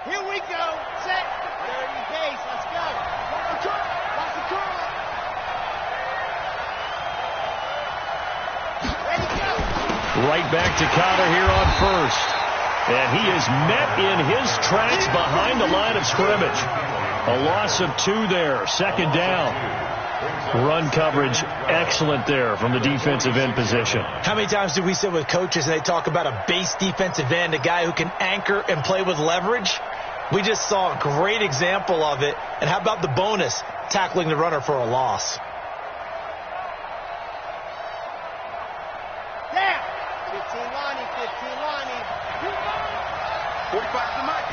Here we go. Set. 30 base. Let's go. Lock the curl. Lock the curl. Ready, go. Right back to Connor here on first. And he is met in his tracks behind the line of scrimmage. A loss of 2 there. Second down. Run coverage excellent there from the defensive end position. How many times do we sit with coaches and they talk about a base defensive end, a guy who can anchor and play with leverage? We just saw a great example of it. And how about the bonus, tackling the runner for a loss? Down. 15 Lonnie, 15 Lonnie. 45 to Mike.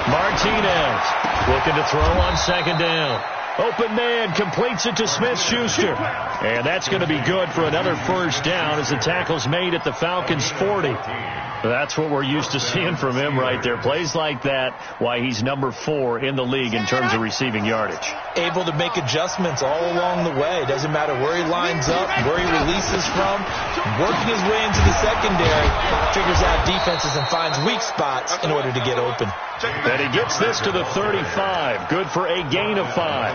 Martinez looking to throw on second down. Open man completes it to Smith-Schuster. And that's going to be good for another first down as the tackle's made at the Falcons' 40. That's what we're used to seeing from him right there. Plays like that, why he's number 4 in the league in terms of receiving yardage. Able to make adjustments all along the way. Doesn't matter where he lines up, where he releases from. Working his way into the secondary, figures out defenses and finds weak spots in order to get open. And he gets this to the 35. Good for a gain of 5.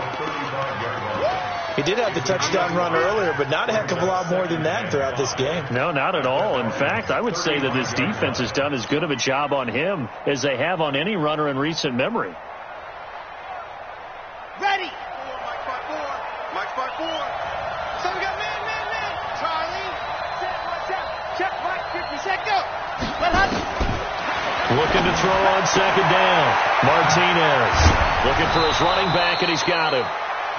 He did have the touchdown run earlier, but not a heck of a lot more than that throughout this game. No, not at all. In fact, I would say that this defense has done as good of a job on him as they have on any runner in recent memory. Ready. Mike's by 4. Mike's by 4. So we got man. Charlie. Set, watch out. Check, Mike. 50 set, go. Let up. Looking to throw on second down. Martinez looking for his running back, and he's got him.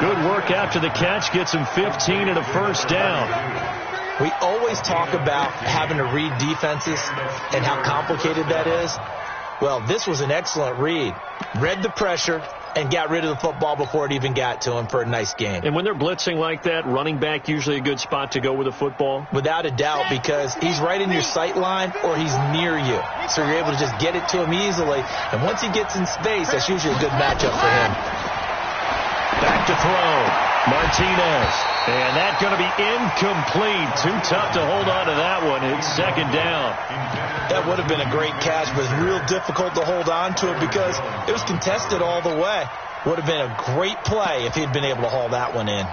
Good work after the catch. Gets him 15 and a first down. We always talk about having to read defenses and how complicated that is. Well, this was an excellent read. Read the pressure and got rid of the football before it even got to him for a nice gain. And when they're blitzing like that, running back usually a good spot to go with a football? Without a doubt, because he's right in your sight line or he's near you. So you're able to just get it to him easily. And once he gets in space, that's usually a good matchup for him. Back to throw. Martinez. And that's going to be incomplete. Too tough to hold on to that one. It's second down. That would have been a great catch, but it's real difficult to hold on to it because it was contested all the way. Would have been a great play if he'd been able to haul that one in.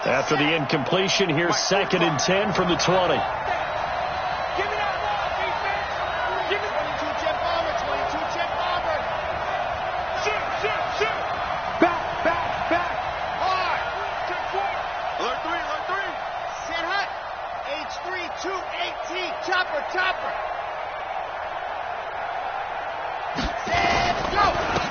After the incompletion, here's second and 10 from the 20. Give me that ball, defense. Give me 22 jet bomber, 22 jet bomber. Shoot. Back. Hard. Check 4. Alert 3. Sit hot. H3, 218. Chopper. Set, go.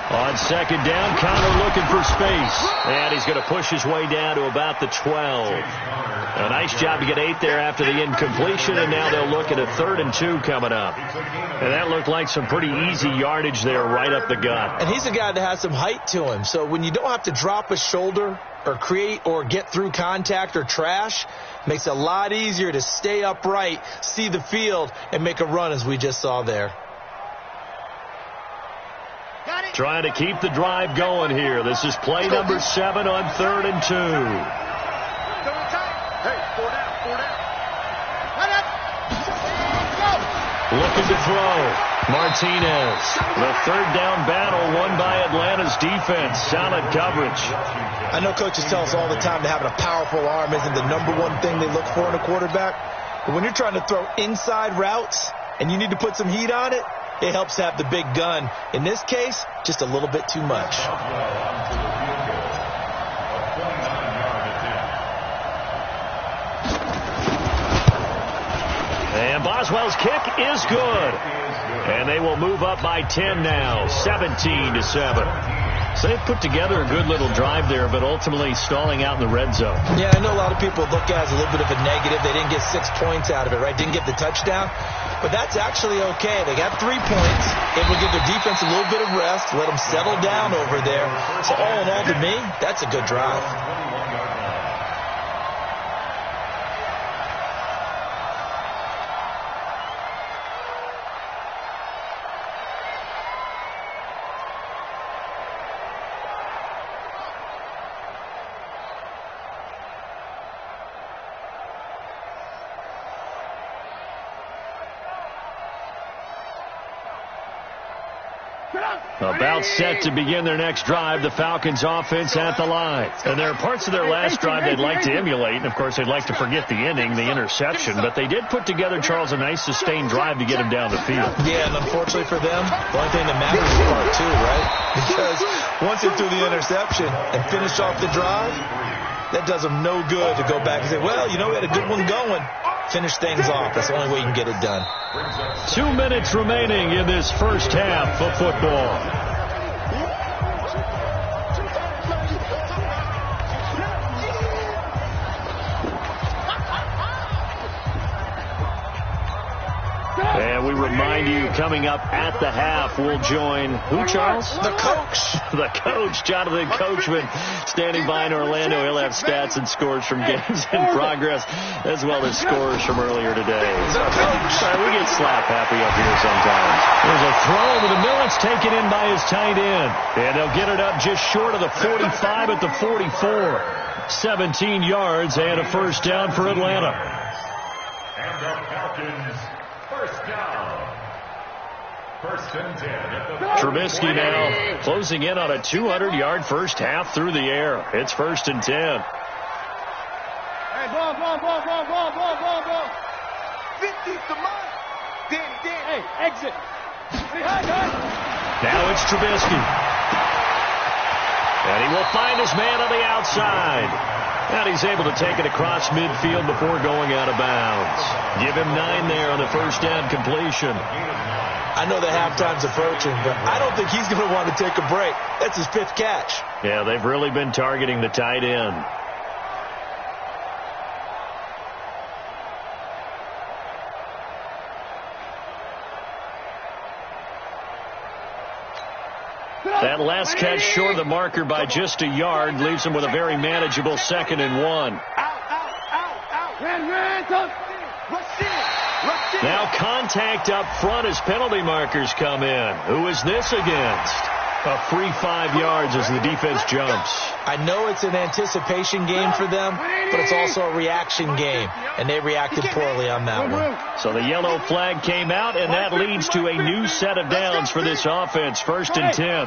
On second down, Connor looking for space. And he's going to push his way down to about the 12. A nice job to get 8 there after the incompletion, and now they'll look at a 3rd and 2 coming up. And that looked like some pretty easy yardage there right up the gut. And he's a guy that has some height to him, so when you don't have to drop a shoulder or create or get through contact or trash, it makes it a lot easier to stay upright, see the field, and make a run as we just saw there. Trying to keep the drive going here. This is play number 7 on 3rd and 2. Hey, 4 down. Looking to throw. Martinez. The 3rd down battle won by Atlanta's defense. Solid coverage. I know coaches tell us all the time that having a powerful arm isn't the #1 thing they look for in a quarterback. But when you're trying to throw inside routes and you need to put some heat on it, it helps to have the big gun. In this case, just a little bit too much. And Boswell's kick is good. And they will move up by 10 now, 17-7. So they've put together a good little drive there, but ultimately stalling out in the red zone. Yeah, I know a lot of people look at it as a little bit of a negative. They didn't get 6 points out of it, right? Didn't get the touchdown. But that's actually okay. They got 3 points. Able to give their defense a little bit of rest, let them settle down over there. So all in all, to me, that's a good drive. About set to begin their next drive, the Falcons offense at the line. And there are parts of their last drive they'd like to emulate. And, of course, they'd like to forget the ending, the interception. But they did put together, Charles, a nice sustained drive to get him down the field. Yeah, and unfortunately for them, the only thing that matters is part two, right? Because once they threw the interception and finished off the drive, that does them no good to go back and say, well, you know, we had a good one going. Finish things off. That's the only way you can get it done. 2 minutes remaining in this first half of football. And we remind you, coming up at the half, we'll join who, Charles? The coach. The coach, Jonathan Coachman, standing by in Orlando. He'll have stats and scores from games in progress, as well as scores from earlier today. The coach. We get slap happy up here sometimes. There's a throw over the middle. It's taken in by his tight end. And they'll get it up just short of the 45 at the 44. 17 yards and a first down for Atlanta. And the Falcons, first down. First and 10 at the Trubisky now closing in on a 200-yard first half through the air. It's first and 10. Hey, ball. 50's the mark. Danny. Hey, exit. Now it's Trubisky. And he will find his man on the outside. And he's able to take it across midfield before going out of bounds. Give him 9 there on the first down completion. I know the halftime's approaching, but I don't think he's going to want to take a break. That's his 5th catch. Yeah, they've really been targeting the tight end. That last catch short of the marker by just a yard leaves him with a very manageable 2nd and 1. Now contact up front as penalty markers come in. Who is this against? A free 5 yards as the defense jumps. I know it's an anticipation game for them, but it's also a reaction game, and they reacted poorly on that one. So the yellow flag came out, and that leads to a new set of downs for this offense. First and 10.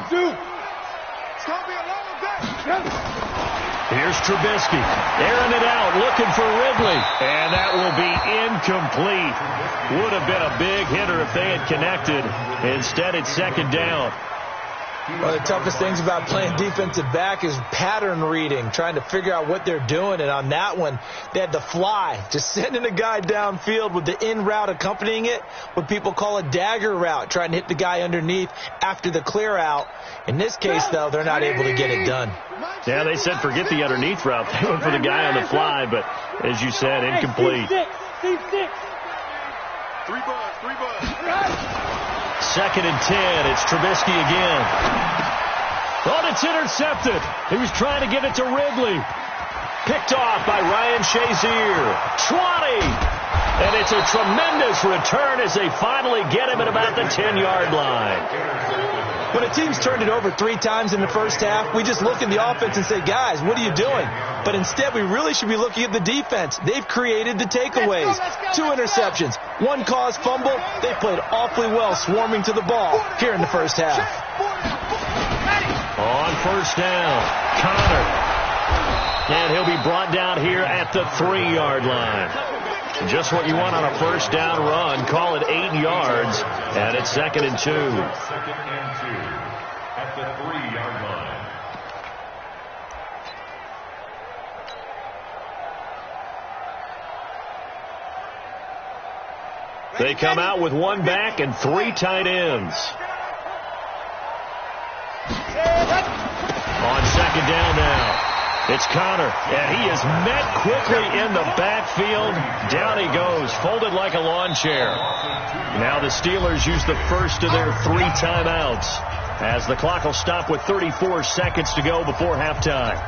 Here's Trubisky, airing it out, looking for Ridley, and that will be incomplete. Would have been a big hitter if they had connected. Instead, it's 2nd down. One of the toughest things about playing defensive back is pattern reading, trying to figure out what they're doing. And on that one, they had to fly, just sending a guy downfield with the in route accompanying it, what people call a dagger route, trying to hit the guy underneath after the clear out. In this case, though, they're not able to get it done. Yeah, they said forget the underneath route. They went for the guy on the fly, but as you said, incomplete. 3 buzz. 2nd and 10. It's Trubisky again. Oh, it's intercepted. He was trying to get it to Ridley. Picked off by Ryan Shazier. 20. And it's a tremendous return as they finally get him at about the 10-yard line. When a team's turned it over 3 times in the first half, we just look at the offense and say, guys, what are you doing? But instead, we really should be looking at the defense. They've created the takeaways. 2 interceptions, 1 caused fumble. They played awfully well swarming to the ball here in the first half. On first down, Connor. And he'll be brought down here at the 3-yard line. Just what you want on a first down run. Call it 8 yards. And it's 2nd and 2. 2nd and 2 at the 3-yard line. They come out with 1 back and 3 tight ends. On 2nd down now. It's Connor, and he is met quickly in the backfield. Down he goes, folded like a lawn chair. Now the Steelers use the first of their 3 timeouts, as the clock will stop with 34 seconds to go before halftime.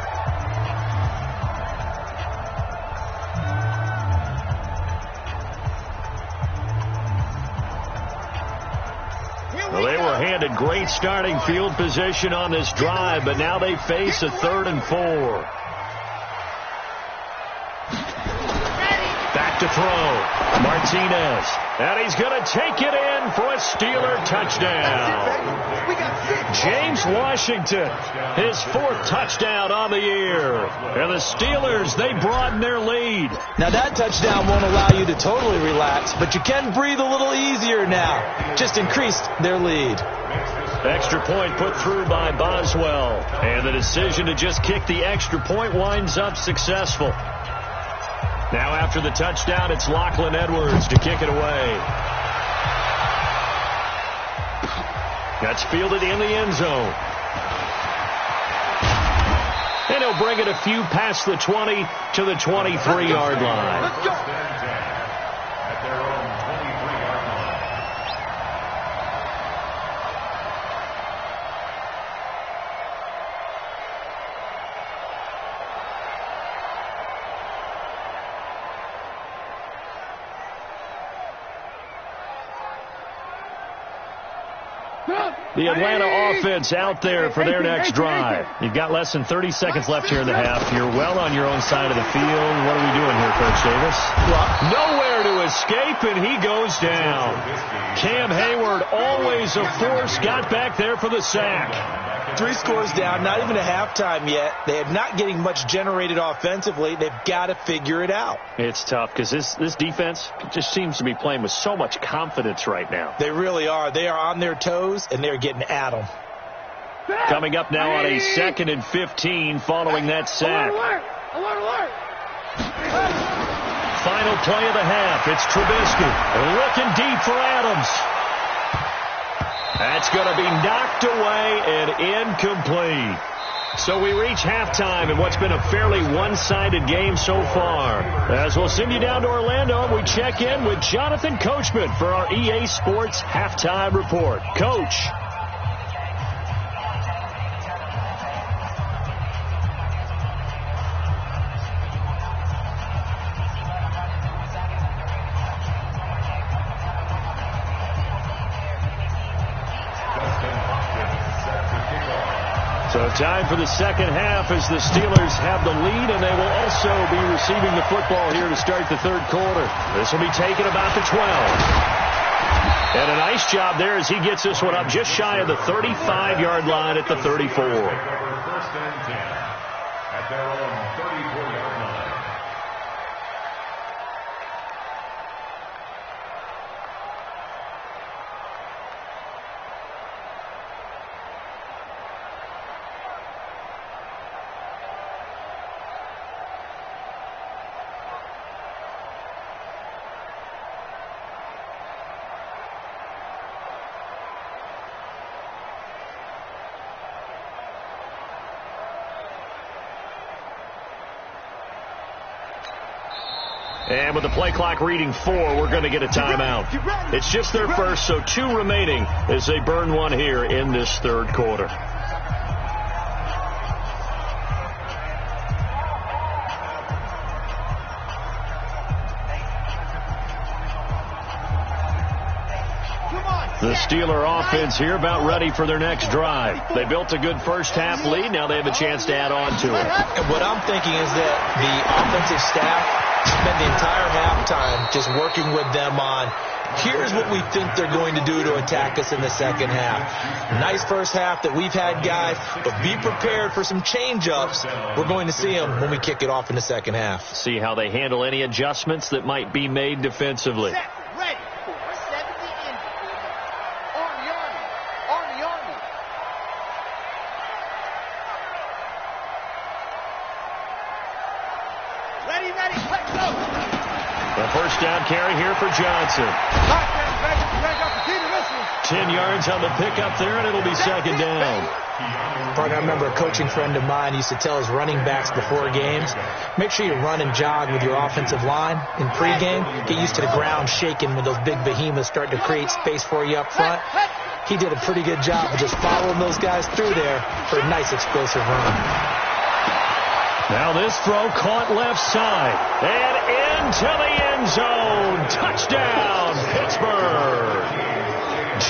Well, they were handed great starting field position on this drive, but now they face a 3rd and 4. Back to throw. Martinez. And he's going to take it in for a Steeler touchdown. We got 6. James Washington, his 4th touchdown on the year. And the Steelers, they broaden their lead. Now that touchdown won't allow you to totally relax, but you can breathe a little easier now. Just increased their lead. Extra point put through by Boswell. And the decision to just kick the extra point winds up successful. Now after the touchdown, it's Lachlan Edwards to kick it away. That's fielded in the end zone. And he'll bring it a few past the 20 to the 23-yard line. Let's go. At their own 23-yard line. The Atlanta offense out there for their next drive. You've got less than 30 seconds left here in the half. You're well on your own side of the field. What are we doing here, Coach Davis? Nowhere to escape, and he goes down. Cam Hayward, always a force, got back there for the sack. 3 scores down, not even a halftime yet. They are not getting much generated offensively. They've got to figure it out. It's tough because this defense just seems to be playing with so much confidence right now. They really are. They are on their toes, and they're getting at them. Coming up now on a 2nd and 15 following that sack. Alert. Final play of the half. It's Trubisky looking deep for Adams. That's going to be knocked away and incomplete. So we reach halftime in what's been a fairly one-sided game so far. As we'll send you down to Orlando, we check in with Jonathan Coachman for our EA Sports Halftime Report. Coach. So time for the second half as the Steelers have the lead, and they will also be receiving the football here to start the third quarter. This will be taken about the 12. And a nice job there as he gets this one up just shy of the 35-yard line at the 34. First and 10 at their own 34-yard line. And with the play clock reading 4, we're going to get a timeout. It's just their first, so 2 remaining as they burn one here in this third quarter. The Steeler offense here about ready for their next drive. They built a good first-half lead. Now they have a chance to add on to it. And what I'm thinking is that the offensive staff spend the entire halftime just working with them on, here's what we think they're going to do to attack us in the second half. Nice first half that we've had, guys, but be prepared for some change-ups. We're going to see them when we kick it off in the second half. See how they handle any adjustments that might be made defensively. Set, ready for 70 inches. Army. Ready, let's go. A first down carry here for Johnson. 10 yards on the pickup there, and it'll be second down. I remember a coaching friend of mine used to tell his running backs before games, make sure you run and jog with your offensive line in pregame. Get used to the ground shaking when those big behemoths start to create space for you up front. He did a pretty good job of just following those guys through there for a nice explosive run. Now this throw caught left side and into the end zone. Touchdown, Pittsburgh.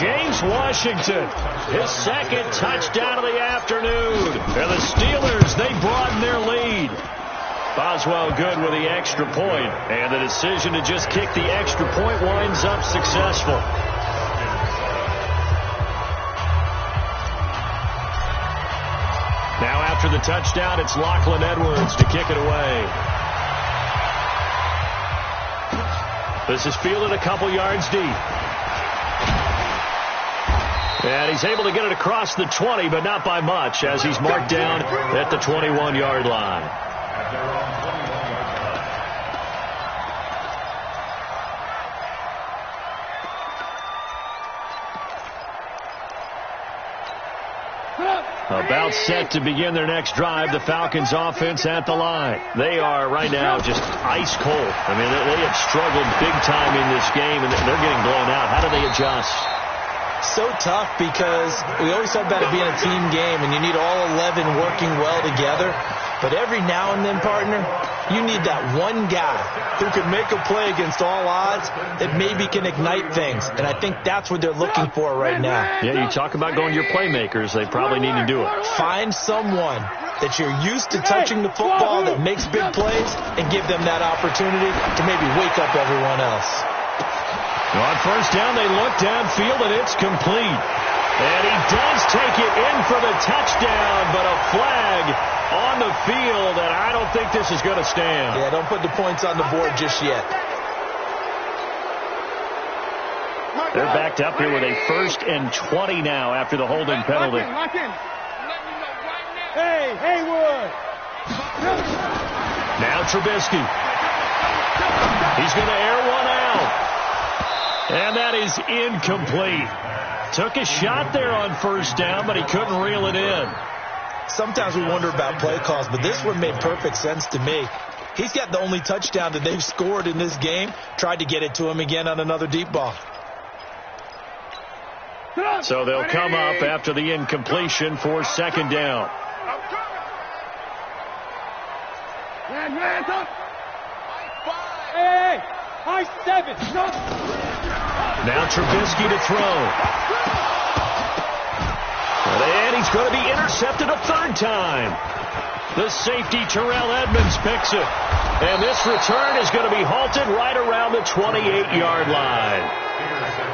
James Washington, his second touchdown of the afternoon. And the Steelers, they broaden their lead. Boswell good with the extra point, and the decision to just kick the extra point winds up successful. Now after the touchdown, it's Lachlan Edwards to kick it away. This is fielded a couple yards deep. And he's able to get it across the 20, but not by much, as he's marked down at the 21-yard line. About set to begin their next drive, the Falcons offense at the line. They are right now just ice cold. I mean, they have struggled big time in this game, and they're getting blown out. How do they adjust? So tough, because we always talk about it being a team game, and you need all 11 working well together. But every now and then, partner, you need that one guy who can make a play against all odds that maybe can ignite things. And I think that's what they're looking for right now. Yeah, you talk about going to your playmakers. They probably need to do it. Find someone that you're used to touching the football that makes big plays and give them that opportunity to maybe wake up everyone else. On first down, they look downfield, and it's complete. And he does take it in for the touchdown, but a flag on the field, and I don't think this is going to stand. Yeah, don't put the points on the board just yet. They're backed up here with a 1st and 20 now after the holding penalty. Lock in. Hey, Haywood. Now Trubisky. He's going to air one out. And that is incomplete. Took a shot there on first down, but he couldn't reel it in. Sometimes we wonder about play calls, but this one made perfect sense to me. He's got the only touchdown that they've scored in this game. Tried to get it to him again on another deep ball. So they'll come up after the incompletion for 2nd down. Hey, high 7. Now Trubisky to throw. And he's going to be intercepted a 3rd time. The safety, Terrell Edmonds, picks it. And this return is going to be halted right around the 28-yard line.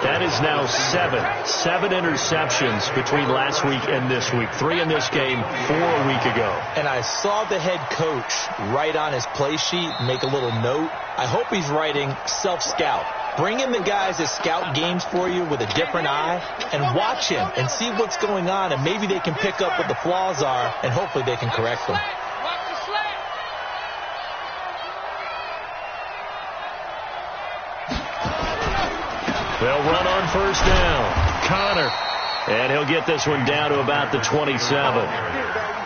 That is now 7 interceptions between last week and this week. 3 in this game, 4 a week ago. And I saw the head coach write on his play sheet, make a little note. I hope he's writing self-scout. Bring in the guys that scout games for you with a different eye and watch him and see what's going on, and maybe they can pick up what the flaws are, and hopefully they can correct them. They'll run on first down. Connor. And he'll get this one down to about the 27.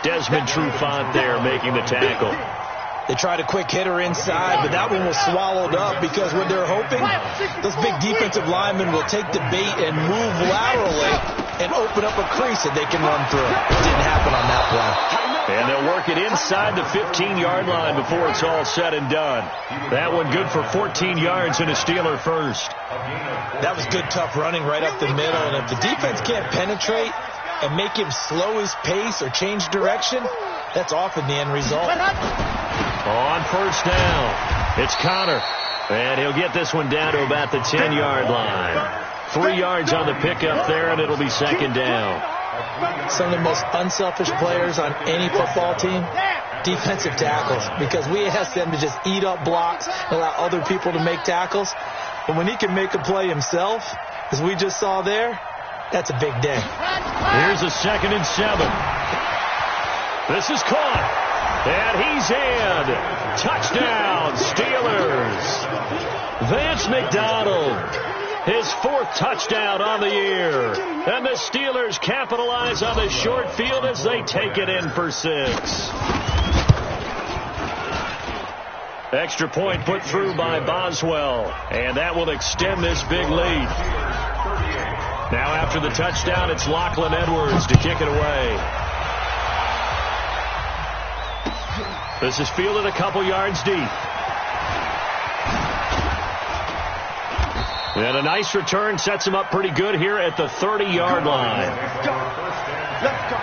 Desmond Trufant there making the tackle. They tried a quick hitter inside, but that one was swallowed up because what they're hoping, those big defensive linemen will take the bait and move laterally and open up a crease that they can run through. It didn't happen on that play. And they'll work it inside the 15-yard line before it's all said and done. That one good for 14 yards and a Steeler first. That was good, tough running right up the middle. And if the defense can't penetrate and make him slow his pace or change direction, that's often the end result. On first down, it's Connor. And he'll get this one down to about the 10-yard line. 3 yards on the pickup there, and it'll be 2nd down. Some of the most unselfish players on any football team, defensive tackles, because we ask them to just eat up blocks and allow other people to make tackles. But when he can make a play himself, as we just saw there, that's a big day. Here's a 2nd and 7. This is caught. And he's in. Touchdown, Steelers. Vance McDonald, his 4th touchdown on the year. And the Steelers capitalize on the short field as they take it in for 6. Extra point put through by Boswell. And that will extend this big lead. Now after the touchdown, it's Lachlan Edwards to kick it away. This is fielded a couple yards deep. And a nice return sets him up pretty good here at the 30-yard line. Let's go.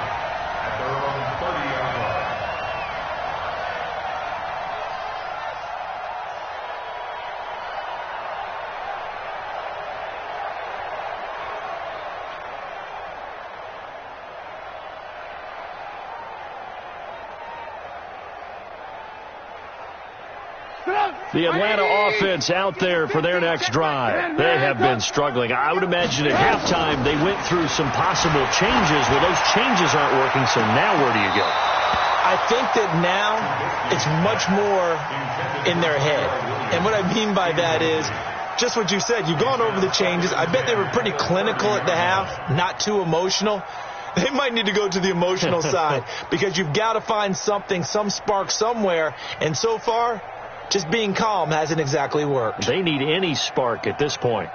The Atlanta offense out there for their next drive. They have been struggling. I would imagine at halftime they went through some possible changes. Well, those changes aren't working, so now where do you go? I think that now it's much more in their head. And what I mean by that is just what you said. You've gone over the changes. I bet they were pretty clinical at the half, not too emotional. They might need to go to the emotional side because you've got to find something, some spark somewhere. And so far, just being calm hasn't exactly worked. They need any spark at this point.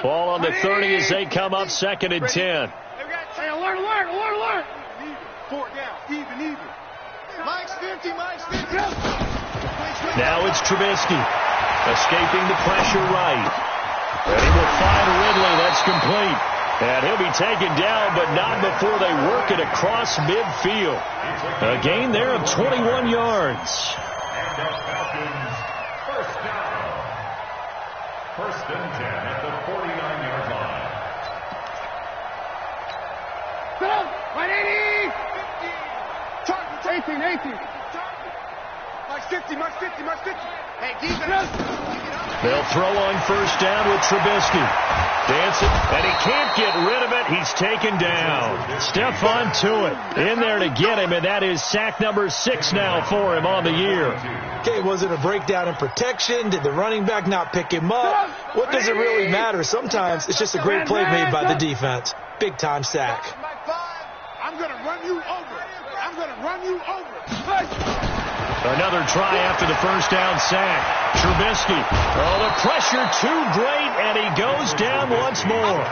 Ball on the 30 as they come up 2nd and 10. Hey, alert. Four down, even. Mike's 50. Now it's Trubisky, escaping the pressure right. And he will find Ridley. That's complete. And he'll be taken down, but not before they work it across midfield. A gain there of 21 yards. And the Falcons, first down. 1st and 10 at the 49-yard line. Right 80. 18. Mike's 50. Hey, defense. They'll throw on 1st down with Trubisky. Dancing, and he can't get rid of it. He's taken down. Stephon Tuitt in there to get him, and that is sack number 6 now for him on the year. Okay, was it a breakdown in protection? Did the running back not pick him up? What does it really matter? Sometimes it's just a great play made by the defense. Big-time sack. I'm going to run you over. Another try after the 1st down sack. Trubisky. Oh, the pressure too great, and he goes down once more.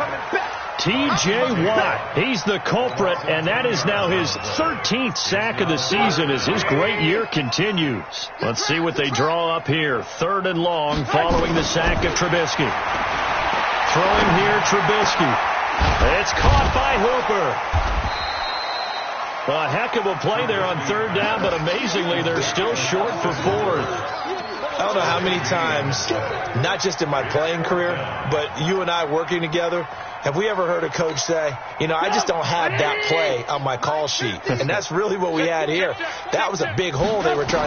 T.J. Watt, he's the culprit, and that is now his 13th sack of the season as his great year continues. Let's see what they draw up here. 3rd and long following the sack of Trubisky. Throwing here, Trubisky. It's caught by Hooper. A heck of a play there on 3rd down, but amazingly, they're still short for 4th. I don't know how many times, not just in my playing career, but you and I working together, have we ever heard a coach say, I just don't have that play on my call sheet. And that's really what we had here. That was a big hole they were trying to